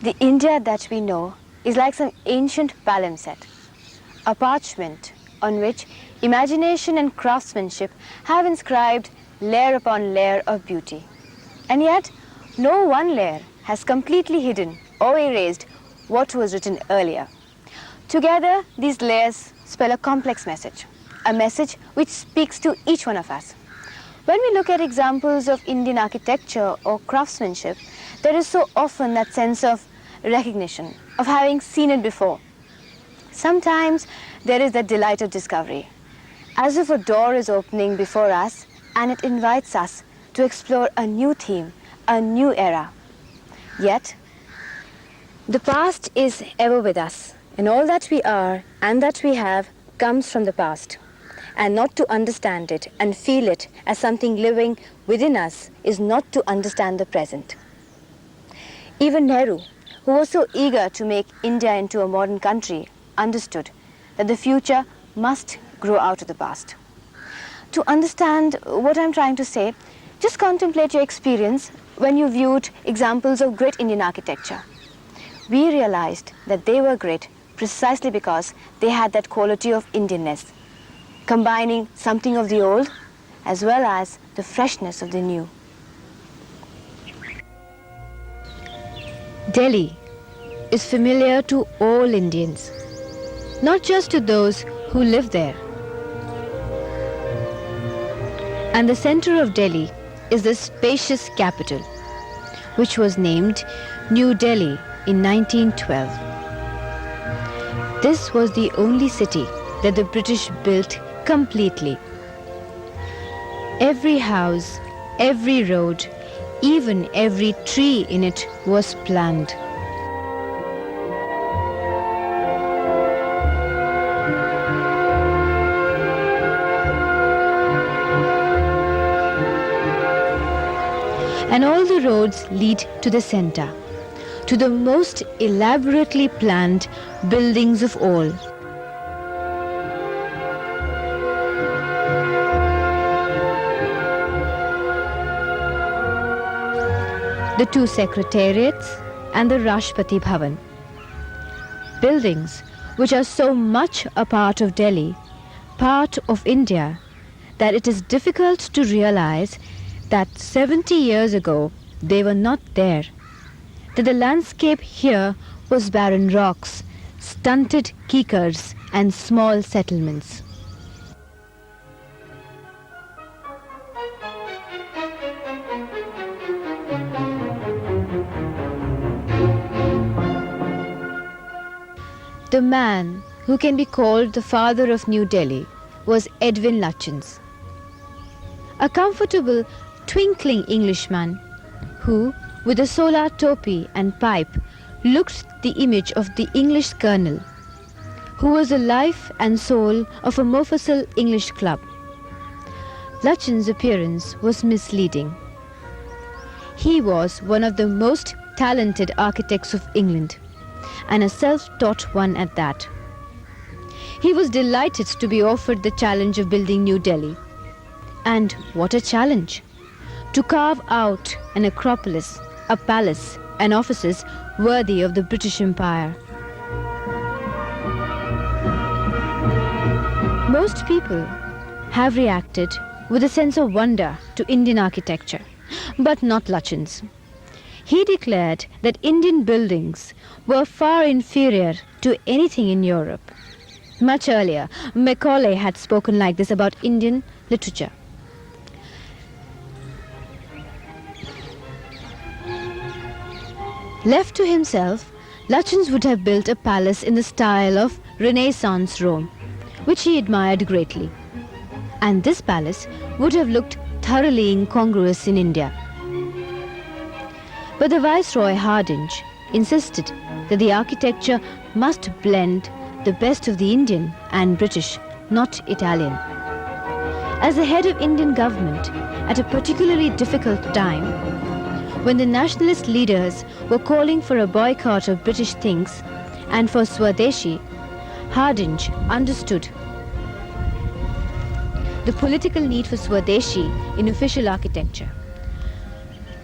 The India that we know is like some ancient palimpsest, a parchment on which imagination and craftsmanship have inscribed layer upon layer of beauty. And yet, no one layer has completely hidden or erased what was written earlier. Together, these layers spell a complex message, a message which speaks to each one of us. When we look at examples of Indian architecture or craftsmanship, there is so often that sense of recognition, of having seen it before. Sometimes there is that delight of discovery, as if a door is opening before us and it invites us to explore a new theme, a new era. Yet, the past is ever with us, and all that we are and that we have comes from the past. And not to understand it and feel it as something living within us is not to understand the present. Even Nehru, who was so eager to make India into a modern country, understood that the future must grow out of the past. To understand what I'm trying to say, just contemplate your experience when you viewed examples of great Indian architecture. We realized that they were great precisely because they had that quality of Indianness, combining something of the old as well as the freshness of the new. Delhi is familiar to all Indians, not just to those who live there. And the center of Delhi is the spacious capital, which was named New Delhi in 1912. This was the only city that the British built completely. Every house, every road, even every tree in it was planned. And all the roads lead to the center, to the most elaborately planned buildings of all. The two secretariats and the Rashtrapati Bhavan. Buildings which are so much a part of Delhi, part of India, that it is difficult to realize that 70 years ago they were not there, that the landscape here was barren rocks, stunted kikars and small settlements. The man who can be called the father of New Delhi was Edwin Lutyens, a comfortable, twinkling Englishman who, with a solar topi and pipe, looked the image of the English colonel, who was the life and soul of a Mofussil English club. Lutyens' appearance was misleading. He was one of the most talented architects of England, and a self-taught one at that. He was delighted to be offered the challenge of building New Delhi. And what a challenge! To carve out an acropolis, a palace, and offices worthy of the British Empire. Most people have reacted with a sense of wonder to Indian architecture, but not Lutyens. He declared that Indian buildings were far inferior to anything in Europe. Much earlier, Macaulay had spoken like this about Indian literature. Left to himself, Lutyens would have built a palace in the style of Renaissance Rome, which he admired greatly. And this palace would have looked thoroughly incongruous in India. But the Viceroy Hardinge insisted that the architecture must blend the best of the Indian and British, not Italian. As the head of Indian government at a particularly difficult time, when the nationalist leaders were calling for a boycott of British things and for Swadeshi, Hardinge understood the political need for Swadeshi in official architecture.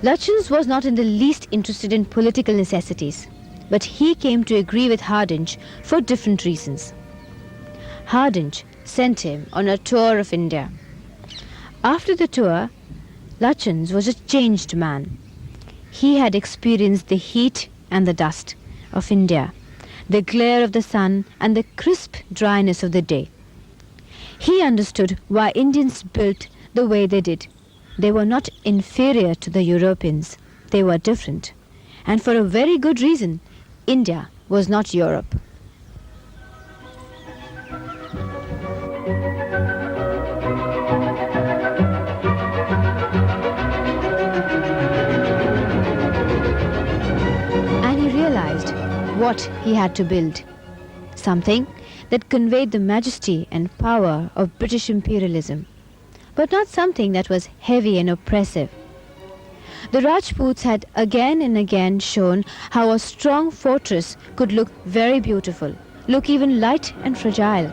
Lutyens was not in the least interested in political necessities. but he came to agree with Hardinge for different reasons. Hardinge sent him on a tour of India. After the tour, Lutyens was a changed man. He had experienced the heat and the dust of India, the glare of the sun and the crisp dryness of the day. He understood why Indians built the way they did. They were not inferior to the Europeans. They were different. And for a very good reason, India was not Europe. And he realized what he had to build. Something that conveyed the majesty and power of British imperialism, but not something that was heavy and oppressive. The Rajputs had again and again shown how a strong fortress could look very beautiful, look even light and fragile.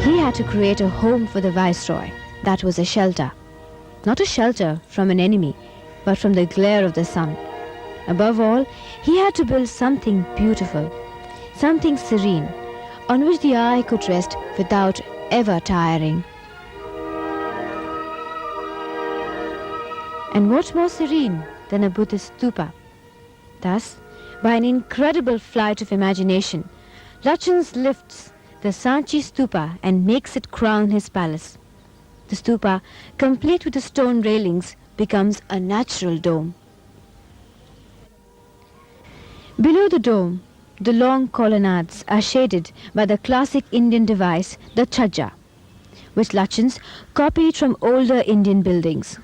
He had to create a home for the Viceroy. That was a shelter. Not a shelter from an enemy, but from the glare of the sun. Above all, he had to build something beautiful, something serene, on which the eye could rest without ever tiring. And what more serene than a Buddhist stupa? Thus, by an incredible flight of imagination, Lutyens lifts the Sanchi stupa and makes it crown his palace. The stupa, complete with the stone railings, becomes a natural dome. Below the dome, the long colonnades are shaded by the classic Indian device, the chhajja, which Lutyens copied from older Indian buildings.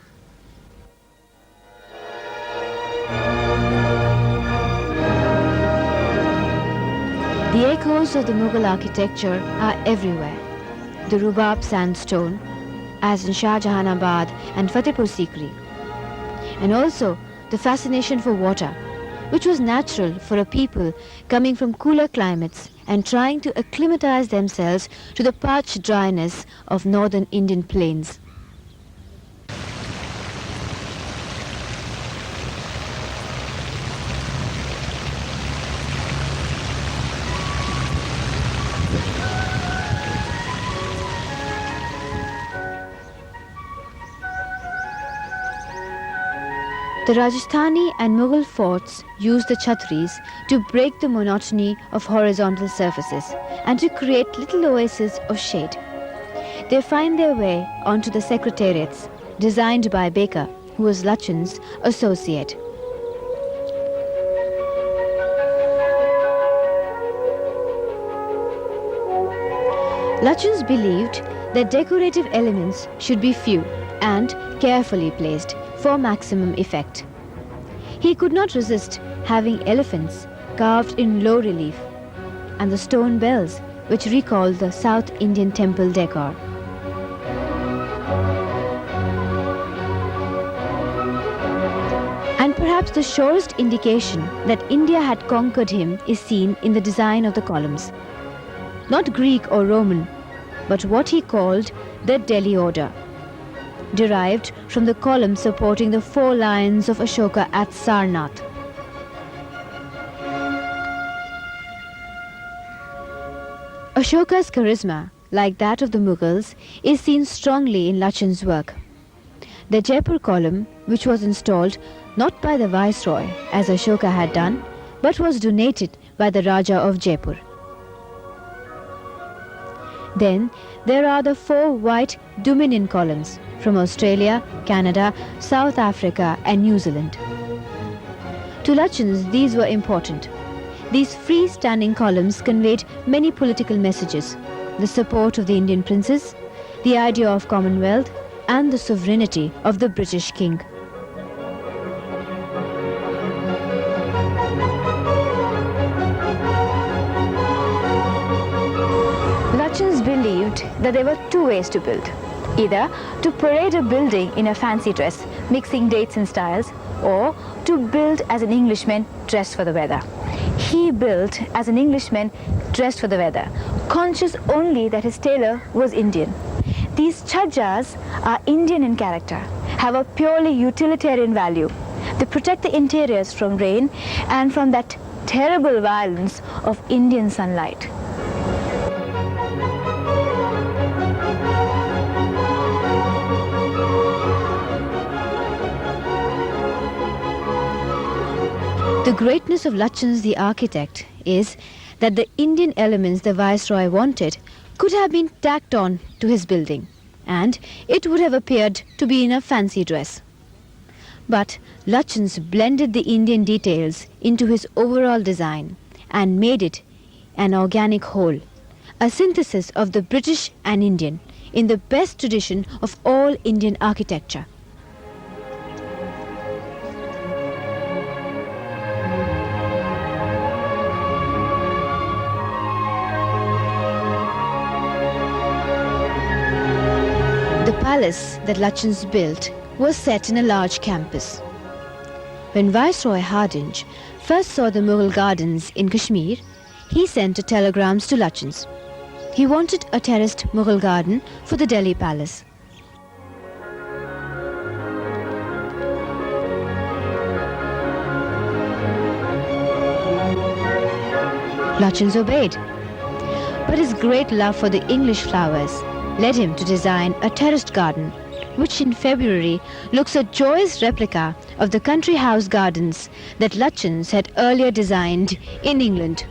The echoes of the Mughal architecture are everywhere. The Rubab sandstone, as in Shah Jahanabad and Fatehpur Sikri, and also the fascination for water, which was natural for a people coming from cooler climates and trying to acclimatize themselves to the parched dryness of northern Indian plains. The Rajasthani and Mughal forts used the chhatris to break the monotony of horizontal surfaces and to create little oases of shade. They find their way onto the secretariats, designed by Baker, who was Lutyens' associate. Lutyens believed that decorative elements should be few and carefully placed for maximum effect. He could not resist having elephants carved in low relief and the stone bells which recalled the South Indian temple decor. And perhaps the surest indication that India had conquered him is seen in the design of the columns. Not Greek or Roman, but what he called the Delhi order, derived from the column supporting the 4 lions of Ashoka at Sarnath. Ashoka's charisma, like that of the Mughals, is seen strongly in Lutyens' work. The Jaipur column, which was installed not by the Viceroy as Ashoka had done, but was donated by the Raja of Jaipur. Then there are the 4 white Dominion columns from Australia, Canada, South Africa and New Zealand. To Lutyens, these were important. These free-standing columns conveyed many political messages: the support of the Indian princes, the idea of Commonwealth and the sovereignty of the British king. Lutyens believed that there were 2 ways to build. Either to parade a building in a fancy dress, mixing dates and styles, or to build as an Englishman dressed for the weather. He built as an Englishman dressed for the weather, conscious only that his tailor was Indian. These chhajjas are Indian in character, have a purely utilitarian value. They protect the interiors from rain and from that terrible violence of Indian sunlight. The greatness of Lutyens the architect is that the Indian elements the Viceroy wanted could have been tacked on to his building, and it would have appeared to be in a fancy dress. But Lutyens blended the Indian details into his overall design and made it an organic whole, a synthesis of the British and Indian in the best tradition of all Indian architecture. The palace that Lutyens built was set in a large campus. When Viceroy Hardinge first saw the Mughal gardens in Kashmir, he sent telegrams to Lutyens. He wanted a terraced Mughal garden for the Delhi palace. Lutyens obeyed, but his great love for the English flowers led him to design a terraced garden, which in February looks a joyous replica of the country house gardens that Lutyens had earlier designed in England.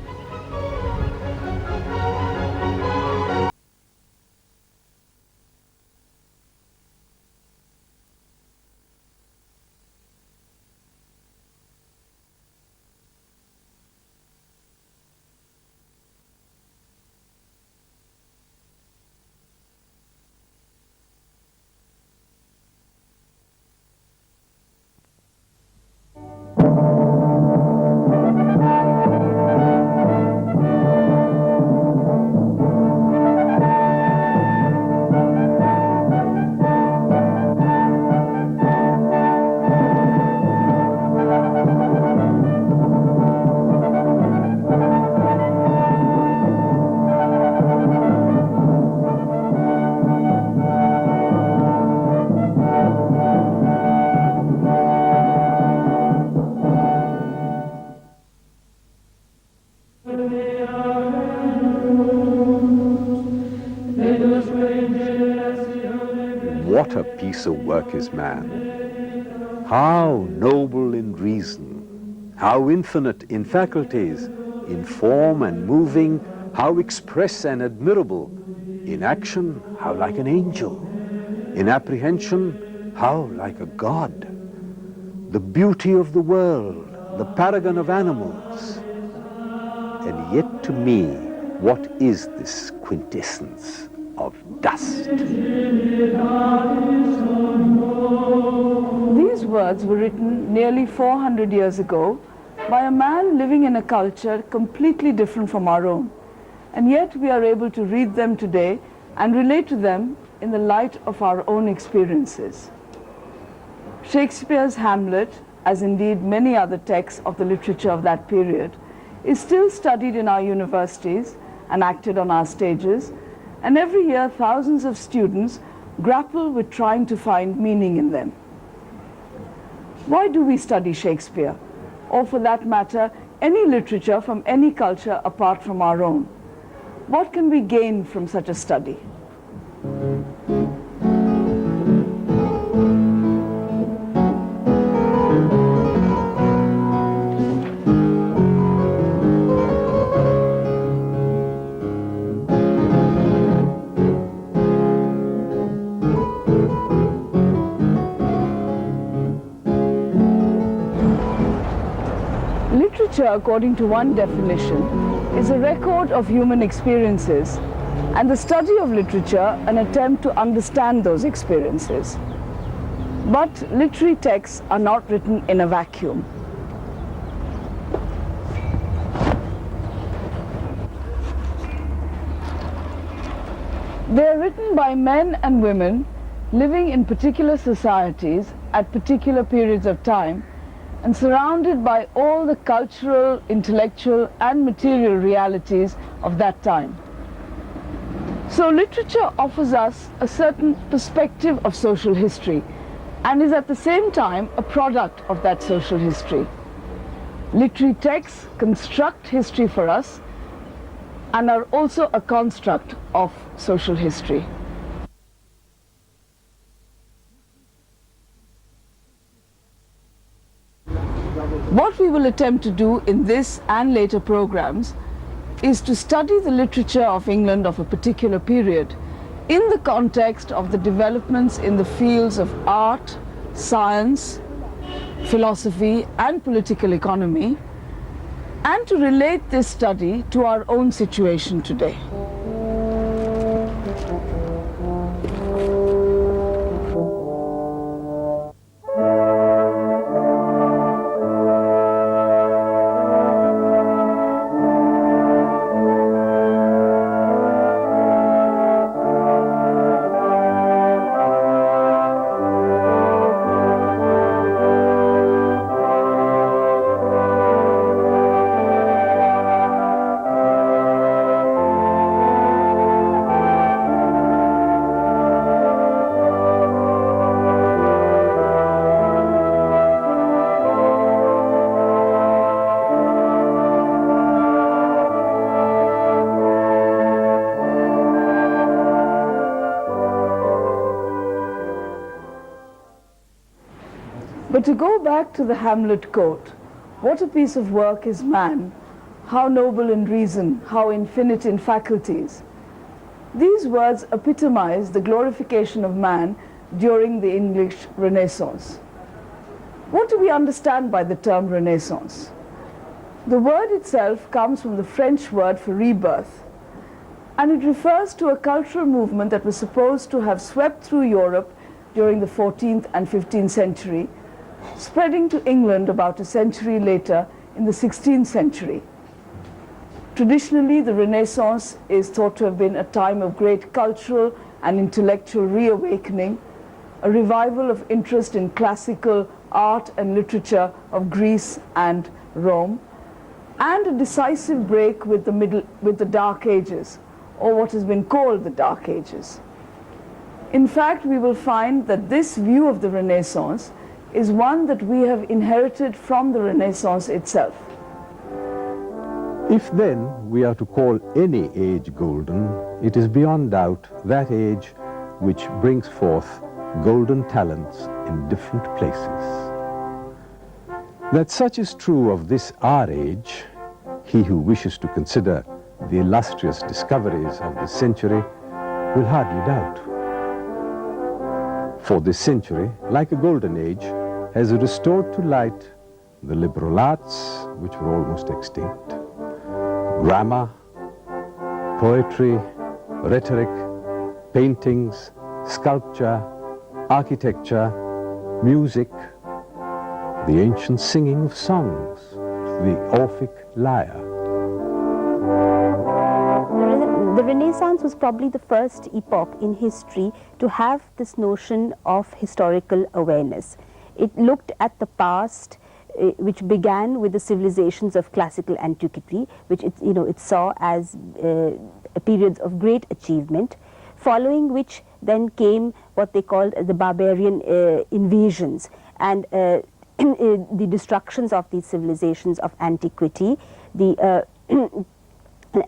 What a piece of work is man! How noble in reason, how infinite in faculties, in form and moving, how express and admirable, in action, how like an angel, in apprehension, how like a god. The beauty of the world, the paragon of animals. And yet to me, what is this quintessence of dust? These words were written nearly 400 years ago by a man living in a culture completely different from our own. And yet we are able to read them today and relate to them in the light of our own experiences. Shakespeare's Hamlet, as indeed many other texts of the literature of that period, is still studied in our universities and acted on our stages, and every year thousands of students grapple with trying to find meaning in them. Why do we study Shakespeare, or for that matter, any literature from any culture apart from our own? What can we gain from such a study? Literature, according to one definition, is a record of human experiences, and the study of literature an attempt to understand those experiences. But literary texts are not written in a vacuum. They are written by men and women living in particular societies at particular periods of time, and surrounded by all the cultural, intellectual, and material realities of that time. So literature offers us a certain perspective of social history, and is at the same time a product of that social history. Literary texts construct history for us and are also a construct of social history. What we will attempt to do in this and later programs is to study the literature of England of a particular period in the context of the developments in the fields of art, science, philosophy and political economy, and to relate this study to our own situation today. But to go back to the Hamlet quote, "What a piece of work is man, how noble in reason, how infinite in faculties," these words epitomize the glorification of man during the English Renaissance. What do we understand by the term Renaissance? The word itself comes from the French word for rebirth, and it refers to a cultural movement that was supposed to have swept through Europe during the 14th and 15th century, spreading to England about a century later in the 16th century. Traditionally, the Renaissance is thought to have been a time of great cultural and intellectual reawakening, a revival of interest in classical art and literature of Greece and Rome, and a decisive break with the Dark Ages, or what has been called the Dark Ages. In fact, we will find that this view of the Renaissance is one that we have inherited from the Renaissance itself. If then we are to call any age golden, it is beyond doubt that age which brings forth golden talents in different places. That such is true of this our age, he who wishes to consider the illustrious discoveries of this century will hardly doubt. For this century, like a golden age, has restored to light the liberal arts, which were almost extinct, grammar, poetry, rhetoric, paintings, sculpture, architecture, music, the ancient singing of songs, the Orphic lyre. The Renaissance was probably the first epoch in history to have this notion of historical awareness. It looked at the past, which began with the civilizations of classical antiquity, which it saw as periods of great achievement, following which then came what they called the barbarian invasions and the destructions of these civilizations of antiquity,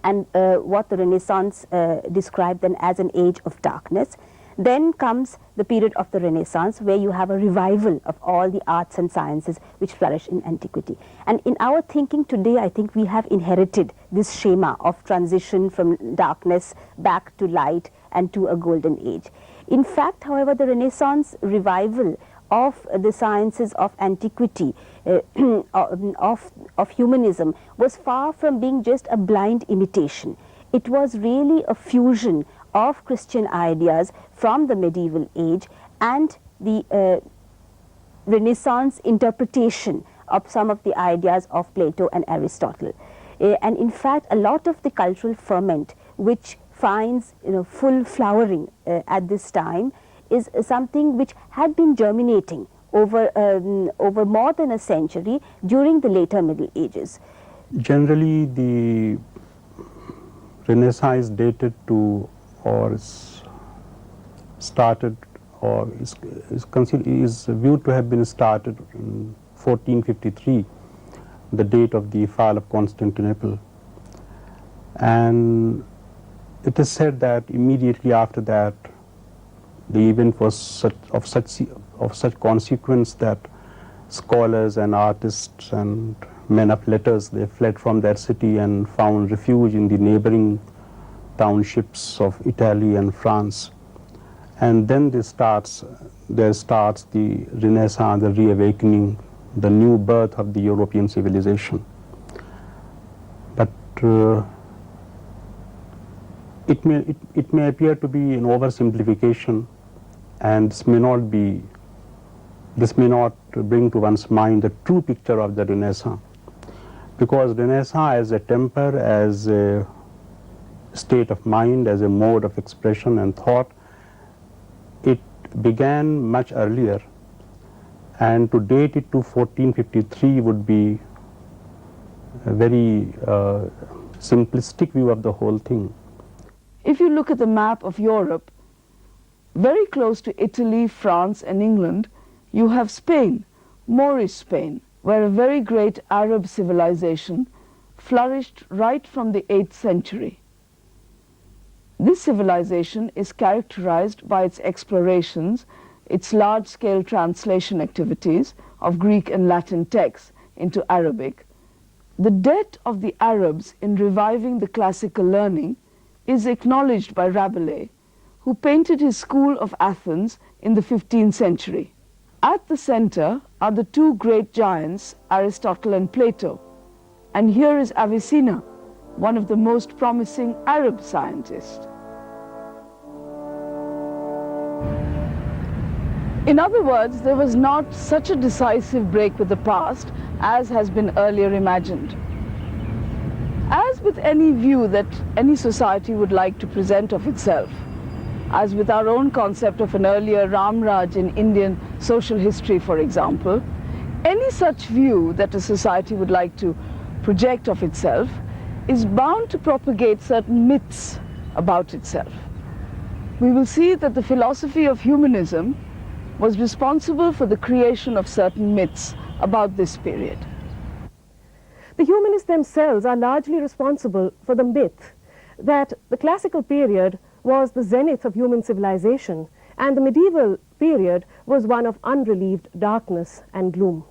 and what the Renaissance described then as an age of darkness. Then comes the period of the Renaissance, where you have a revival of all the arts and sciences which flourish in antiquity. And in our thinking today, I think we have inherited this schema of transition from darkness back to light and to a golden age. In fact, however, the Renaissance revival of the sciences of antiquity, of humanism, was far from being just a blind imitation. It was really a fusion of Christian ideas from the medieval age and the Renaissance interpretation of some of the ideas of Plato and Aristotle. And in fact, a lot of the cultural ferment which finds full flowering at this time is something which had been germinating over more than a century during the later Middle Ages. Generally, the Renaissance dated to or started or is viewed to have been started in 1453, the date of the fall of Constantinople. And it is said that immediately after that, the event was of such consequence that scholars and artists and men of letters, they fled from their city and found refuge in the neighboring townships of Italy and France. And then there starts the Renaissance, the reawakening, the new birth of the European civilization. But it may appear to be an oversimplification, and this may not bring to one's mind the true picture of the Renaissance, because Renaissance as a temper, as a state of mind, as a mode of expression and thought, it began much earlier, and to date it to 1453 would be a very simplistic view of the whole thing. If you look at the map of Europe, very close to Italy, France and England, you have Spain, Moorish Spain, where a very great Arab civilization flourished right from the 8th century. This civilization is characterized by its explorations, its large-scale translation activities of Greek and Latin texts into Arabic. The debt of the Arabs in reviving the classical learning is acknowledged by Rabelais, who painted his school of Athens in the 15th century. At the center are the two great giants, Aristotle and Plato, and here is Avicenna, one of the most promising Arab scientists. In other words, there was not such a decisive break with the past as has been earlier imagined. As with any view that any society would like to present of itself, as with our own concept of an earlier Ramraj in Indian social history, for example, any such view that a society would like to project of itself is bound to propagate certain myths about itself. We will see that the philosophy of humanism was responsible for the creation of certain myths about this period. The humanists themselves are largely responsible for the myth that the classical period was the zenith of human civilization and the medieval period was one of unrelieved darkness and gloom.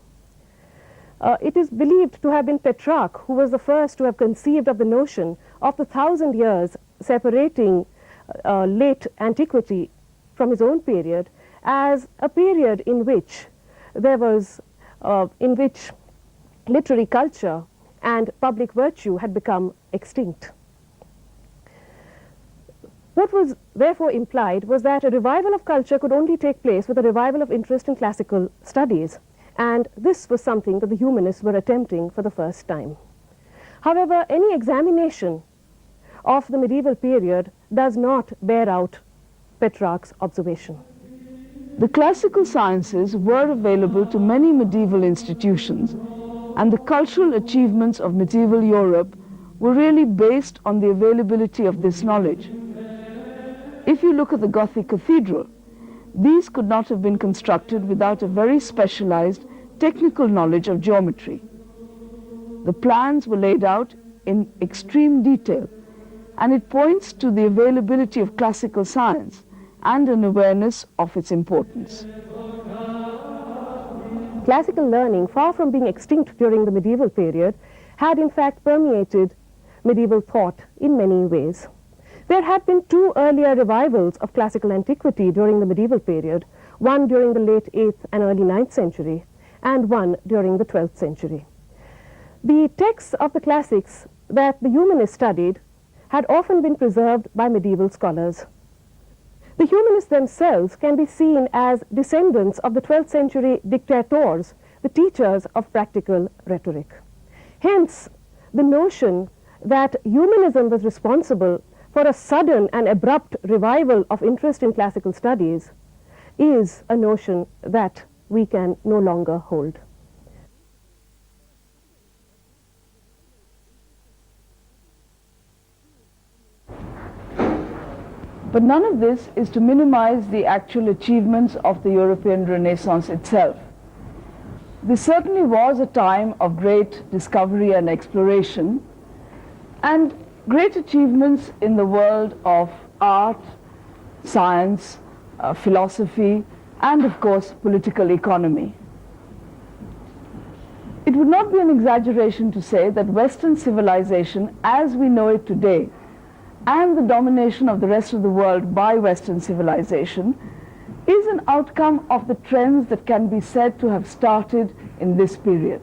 It is believed to have been Petrarch who was the first to have conceived of the notion of the 1,000 years separating late antiquity from his own period as a period in which literary culture and public virtue had become extinct. What was therefore implied was that a revival of culture could only take place with a revival of interest in classical studies, and this was something that the humanists were attempting for the first time. However, any examination of the medieval period does not bear out Petrarch's observation. The classical sciences were available to many medieval institutions, and the cultural achievements of medieval Europe were really based on the availability of this knowledge. If you look at the Gothic cathedral, these could not have been constructed without a very specialized technical knowledge of geometry. The plans were laid out in extreme detail, and it points to the availability of classical science and an awareness of its importance. Classical learning, far from being extinct during the medieval period, had in fact permeated medieval thought in many ways. There had been two earlier revivals of classical antiquity during the medieval period, one during the late 8th and early 9th century, and one during the 12th century. The texts of the classics that the humanists studied had often been preserved by medieval scholars. The humanists themselves can be seen as descendants of the 12th century dictators, the teachers of practical rhetoric. Hence, the notion that humanism was responsible for a sudden and abrupt revival of interest in classical studies is a notion that we can no longer hold. But none of this is to minimize the actual achievements of the European Renaissance itself. This certainly was a time of great discovery and exploration, and great achievements in the world of art, science, philosophy, and of course political economy. It would not be an exaggeration to say that Western civilization as we know it today, and the domination of the rest of the world by Western civilization, is an outcome of the trends that can be said to have started in this period.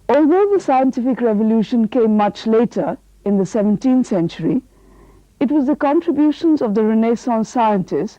Although the scientific revolution came much later, in the 17th century, it was the contributions of the Renaissance scientists